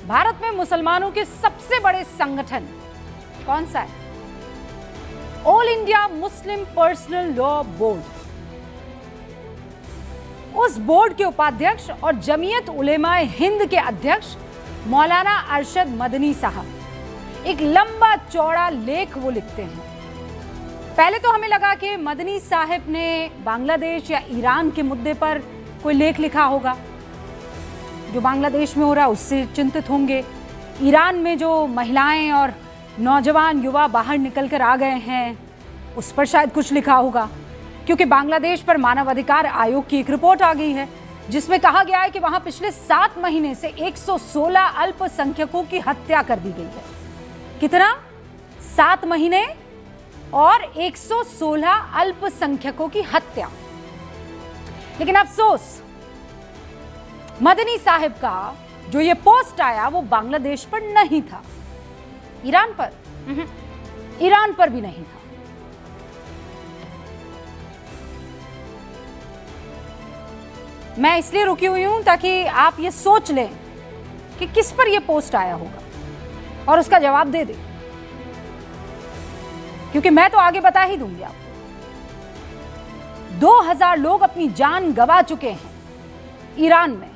भारत में मुसलमानों के सबसे बड़े संगठन कौन सा है? All India Muslim personal law board. उस बोर्ड के उपाध्यक्ष और जमीयत उलेमाए हिंद के अध्यक्ष मौलाना अरशद मदनी साहब एक लंबा चौड़ा लेख वो लिखते हैं। पहले तो हमें लगा कि मदनी साहब ने बांग्लादेश या ईरान के मुद्दे पर कोई लेख लिखा होगा, जो बांग्लादेश में हो रहा है उससे चिंतित होंगे। ईरान में जो महिलाएं और नौजवान युवा बाहर निकलकर आ गए हैं उस पर शायद कुछ लिखा होगा, क्योंकि बांग्लादेश पर मानवाधिकार आयोग की एक रिपोर्ट आ गई है जिसमें कहा गया है कि वहां पिछले 7 महीने से 116 अल्पसंख्यकों की हत्या कर दी गई है। कितना? 7 महीने और 116 अल्पसंख्यकों की हत्या। लेकिन अफसोस, मदनी साहब का जो ये पोस्ट आया वो बांग्लादेश पर नहीं था, ईरान पर भी नहीं था। मैं इसलिए रुकी हुई हूं ताकि आप ये सोच लें कि किस पर यह पोस्ट आया होगा और उसका जवाब दे दें, क्योंकि मैं तो आगे बता ही दूंगी आपको। 2000 लोग अपनी जान गंवा चुके हैं ईरान में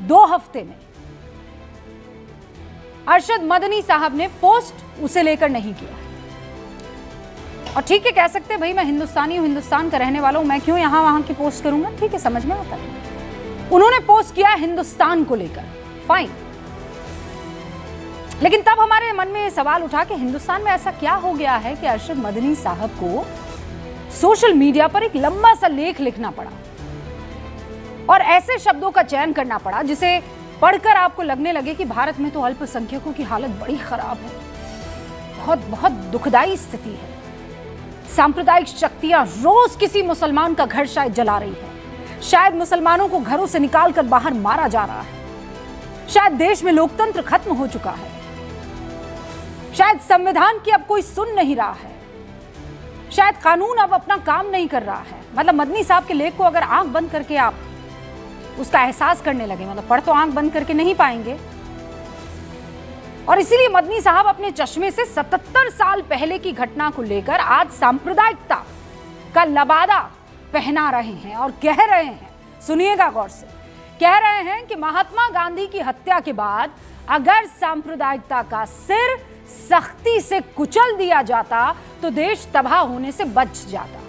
2 हफ्ते में। अरशद मदनी साहब ने पोस्ट उसे लेकर नहीं किया। और ठीक है, कह सकते हैं भाई मैं हिंदुस्तानी हूं, हिंदुस्तान का रहने वाला हूं, मैं क्यों यहां वहां की पोस्ट करूंगा। ठीक है, समझ में आता है। उन्होंने पोस्ट किया हिंदुस्तान को लेकर, फाइन। लेकिन तब हमारे मन में सवाल उठा कि हिंदुस्तान में ऐसा क्या हो गया है कि अरशद मदनी साहब को सोशल मीडिया पर एक लंबा सा लेख लिखना पड़ा और ऐसे शब्दों का चयन करना पड़ा जिसे पढ़कर आपको लगने लगे कि भारत में तो अल्पसंख्यकों की हालत बड़ी खराब है, बहुत बहुत दुखदाई स्थिति है। सांप्रदायिक शक्तियां रोज किसी मुसलमान का घर शायद जला रही है, शायद मुसलमानों को घरों से निकालकर बाहर मारा जा रहा है, शायद देश में लोकतंत्र खत्म हो चुका है, शायद संविधान की अब कोई सुन नहीं रहा है, शायद कानून अब अपना काम नहीं कर रहा है। मतलब मदनी साहब के लेख को अगर आंख बंद करके आप उसका एहसास करने लगे, मतलब पढ़ तो आंख बंद करके नहीं पाएंगे। और इसीलिए मदनी साहब अपने चश्मे से 77 साल पहले की घटना को लेकर आज सांप्रदायिकता का लबादा पहना रहे हैं और कह रहे हैं, सुनिएगा गौर से, कह रहे हैं कि महात्मा गांधी की हत्या के बाद अगर सांप्रदायिकता का सिर सख्ती से कुचल दिया जाता तो देश तबाह होने से बच जाता।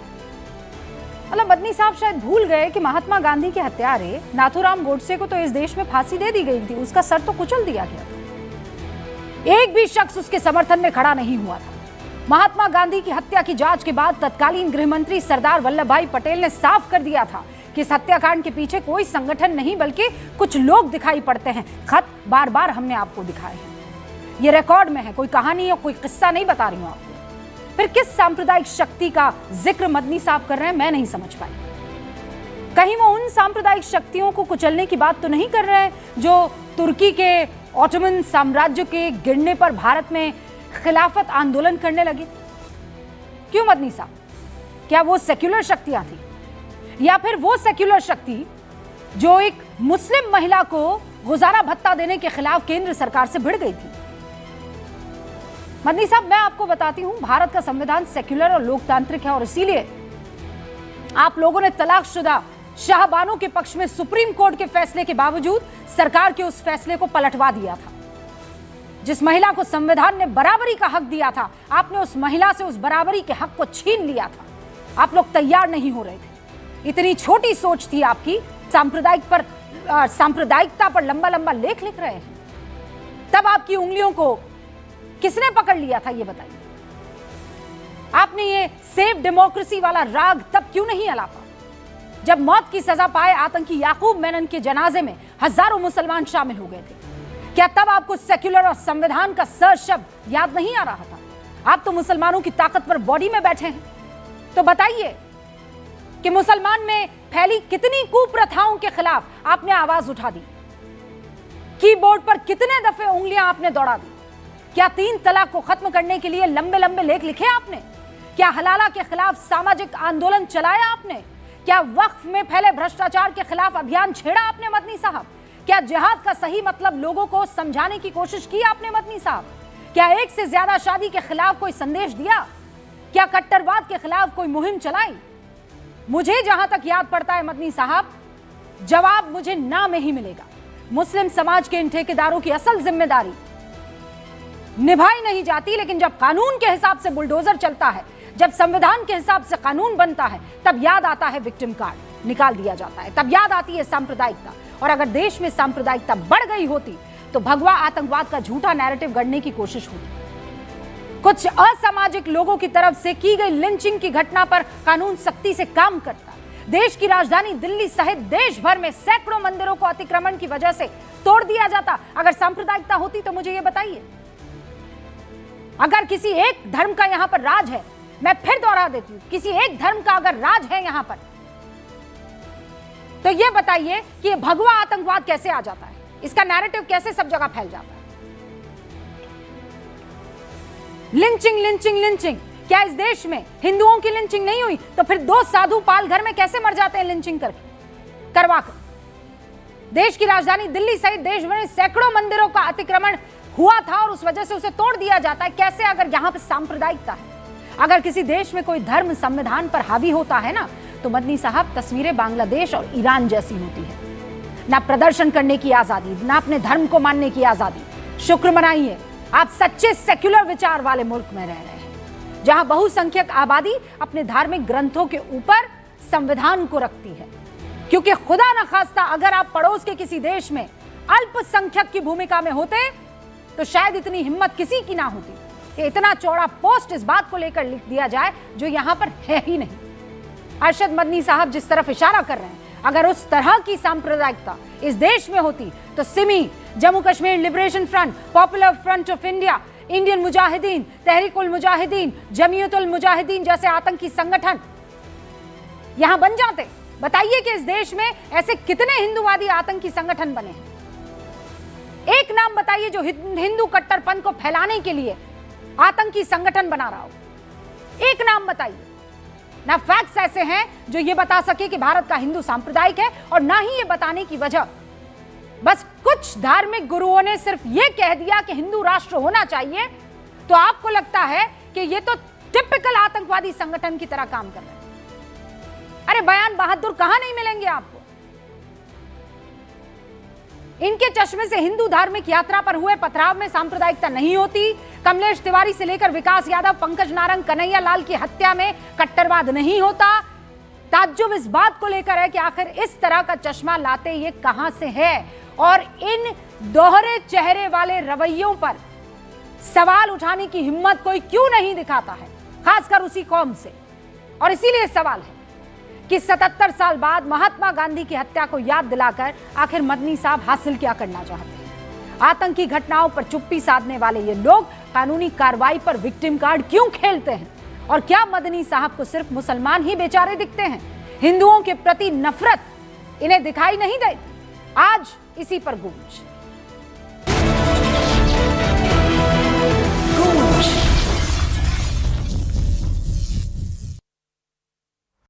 मतलब मदनी साहब शायद भूल गए कि महात्मा गांधी के हत्यारे नाथूराम गोडसे को तो इस देश में फांसी दे दी गई थी, उसका सर तो कुचल दिया गया था, एक भी शख्स उसके समर्थन में खड़ा नहीं हुआ था। महात्मा गांधी की हत्या की जांच के बाद तत्कालीन गृह मंत्री सरदार वल्लभ भाई पटेल ने साफ कर दिया था कि इस हत्याकांड के पीछे कोई संगठन नहीं बल्कि कुछ लोग दिखाई पड़ते हैं। खत बार बार हमने आपको दिखाए हैं, ये रिकॉर्ड में है, कोई कहानी या कोई किस्सा नहीं बता रही हूं आपको। फिर किस सांप्रदायिक शक्ति का जिक्र मदनी साहब कर रहे हैं मैं नहीं समझ पाई। कहीं वो उन सांप्रदायिक शक्तियों को कुचलने की बात तो नहीं कर रहे हैं जो तुर्की के ऑटोमन साम्राज्य के गिरने पर भारत में खिलाफत आंदोलन करने लगी थी? क्यों मदनी साहब? क्या वो सेक्युलर शक्तियां थी, या फिर वो सेक्युलर शक्ति जो एक मुस्लिम महिला को गुजारा भत्ता देने के खिलाफ केंद्र सरकार से भिड़ गई थी? मदनी साहब, मैं आपको बताती हूं, भारत का संविधान सेक्युलर और लोकतांत्रिक है और इसीलिए आप लोगों ने तलाकशुदा शाहबानों के पक्ष में सुप्रीम कोर्ट के फैसले के बावजूद सरकार के उस फैसले को पलटवा दिया था। जिस महिला को संविधान ने बराबरी का हक दिया था, आपने उस महिला से उस बराबरी के हक को छीन लिया था। आप लोग तैयार नहीं हो रहे थे, इतनी छोटी सोच थी आपकी। सांप्रदायिकता पर लंबा लंबा लेख लिख रहे हैं। तब आपकी उंगलियों को किसने पकड़ लिया था ये बताइए? आपने ये सेव डेमोक्रेसी वाला राग तब क्यों नहीं अलापा जब मौत की सजा पाए आतंकी याकूब मेनन के जनाजे में हजारों मुसलमान शामिल हो गए थे? क्या तब आपको सेक्युलर और संविधान का स शब्द याद नहीं आ रहा था? आप तो मुसलमानों की ताकतवर बॉडी में बैठे हैं, तो बताइए कि मुसलमान में फैली कितनी कुप्रथाओं के खिलाफ आपने आवाज उठा दी? कीबोर्ड पर कितने दफे उंगलियां आपने दौड़ा दी? क्या 3 तलाक को खत्म करने के लिए लंबे लंबे लेख लिखे आपने? क्या हलाला के खिलाफ सामाजिक आंदोलन चलाया आपने? क्या वक्फ में फैले भ्रष्टाचार के खिलाफ अभियान छेड़ा आपने मदनी साहब? क्या जिहाद का सही मतलब लोगों को समझाने की कोशिश की आपने मदनी साहब? क्या एक से ज्यादा शादी के खिलाफ कोई संदेश दिया? क्या कट्टरवाद के खिलाफ कोई मुहिम चलाई? मुझे जहां तक याद पड़ता है मदनी साहब, जवाब मुझे ना में ही मिलेगा। मुस्लिम समाज के इन ठेकेदारों की असल जिम्मेदारी निभाई नहीं जाती, लेकिन जब कानून के हिसाब से बुलडोजर चलता है, जब संविधान के हिसाब से कानून बनता है, तब याद आता है विक्टिम कार्ड निकाल दिया जाता है, तब याद आती है सांप्रदायिकता। और अगर देश में सांप्रदायिकता बढ़ गई होती तो भगवा आतंकवाद का झूठा नैरेटिव गढ़ने की कोशिश होती। कुछ असामाजिक लोगों की तरफ से की गई लिंचिंग की घटना पर कानून सख्ती से काम करता। देश की राजधानी दिल्ली सहित देश भर में सैकड़ों मंदिरों को अतिक्रमण की वजह से तोड़ दिया जाता। अगर सांप्रदायिकता होती तो मुझे यह बताइए, अगर किसी एक धर्म का यहां पर राज है, मैं फिर दोहरा देती हूं, किसी एक धर्म का अगर राज है यहां पर, तो यह बताइए कि यह भगवा आतंकवाद कैसे आ जाता है, इसका नैरेटिव कैसे सब जगह फैल जाता है। लिंचिंग लिंचिंग लिंचिंग, क्या इस देश में हिंदुओं की लिंचिंग नहीं हुई तो फिर 2 साधु पाल घर में कैसे मर जाते हैं लिंचिंग करवाकर? देश की राजधानी दिल्ली सहित देश भर में सैकड़ों मंदिरों का अतिक्रमण हुआ था और उस वजह से उसे तोड़ दिया जाता है। कैसे? अगर यहां पर सांप्रदायिकता है, अगर किसी देश में कोई धर्म संविधान पर हावी होता है ना, तो मदनी साहब तस्वीरें बांग्लादेश और ईरान जैसी होती है। ना प्रदर्शन करने की आजादी, ना अपने धर्म को मानने की आजादी। शुक्र मनाइए, आप सच्चे सेक्युलर विचार वाले मुल्क में रह रहे हैं, जहां बहुसंख्यक आबादी अपने धार्मिक ग्रंथों के ऊपर संविधान को रखती है। क्योंकि खुदा न खास्ता अगर आप पड़ोस के किसी देश में अल्पसंख्यक की भूमिका में होते तो शायद इतनी हिम्मत किसी की ना होती कि इतना चौड़ा पोस्ट इस बात को लेकर लिख दिया जाए जो यहां पर है ही नहीं। अरशद मदनी साहब जिस तरफ इशारा कर रहे हैं, अगर उस तरह की सांप्रदायिकता इस देश में होती तो SIMI, Jammu Kashmir liberation front, popular front of India, Indian Mujahideen, Tehreek ul Mujahideen, Jamiat ul Mujahideen जैसे आतंकी संगठन यहां बन जाते। बताइए कि इस देश में ऐसे कितने हिंदूवादी आतंकी संगठन बने हैं? एक नाम बताइए जो हिंदू कट्टरपंथ को फैलाने के लिए आतंकी संगठन बना रहा हो। एक नाम बताइए। ना फैक्ट्स ऐसे हैं जो ये बता सके कि भारत का हिंदू सांप्रदायिक है, और ना ही ये बताने की वजह बस कुछ धार्मिक गुरुओं ने सिर्फ ये कह दिया कि हिंदू राष्ट्र होना चाहिए, तो आपको लगता है कि ये तो टिपिकल आतंकवादी संगठन की तरह काम कर रहे हैं। अरे बयान बहादुर कहां नहीं मिलेंगे आपको? इनके चश्मे से हिंदू धार्मिक यात्रा पर हुए पथराव में सांप्रदायिकता नहीं होती। कमलेश तिवारी से लेकर विकास यादव, पंकज नारंग, कन्हैया लाल की हत्या में कट्टरवाद नहीं होता। ताज्जुब इस बात को लेकर है कि आखिर इस तरह का चश्मा लाते ये कहां से है, और इन दोहरे चेहरे वाले रवैयों पर सवाल उठाने की हिम्मत कोई क्यों नहीं दिखाता है, खासकर उसी कौम से। और इसीलिए सवाल है कि 77 साल बाद महात्मा गांधी की हत्या को याद दिलाकर आखिर मदनी साहब हासिल क्या करना चाहते हैं? आतंकी घटनाओं पर चुप्पी साधने वाले ये लोग कानूनी कार्रवाई पर विक्टिम कार्ड क्यों खेलते हैं? और क्या मदनी साहब को सिर्फ मुसलमान ही बेचारे दिखते हैं? हिंदुओं के प्रति नफरत इन्हें दिखाई नहीं देती? आज इसी पर गूंज।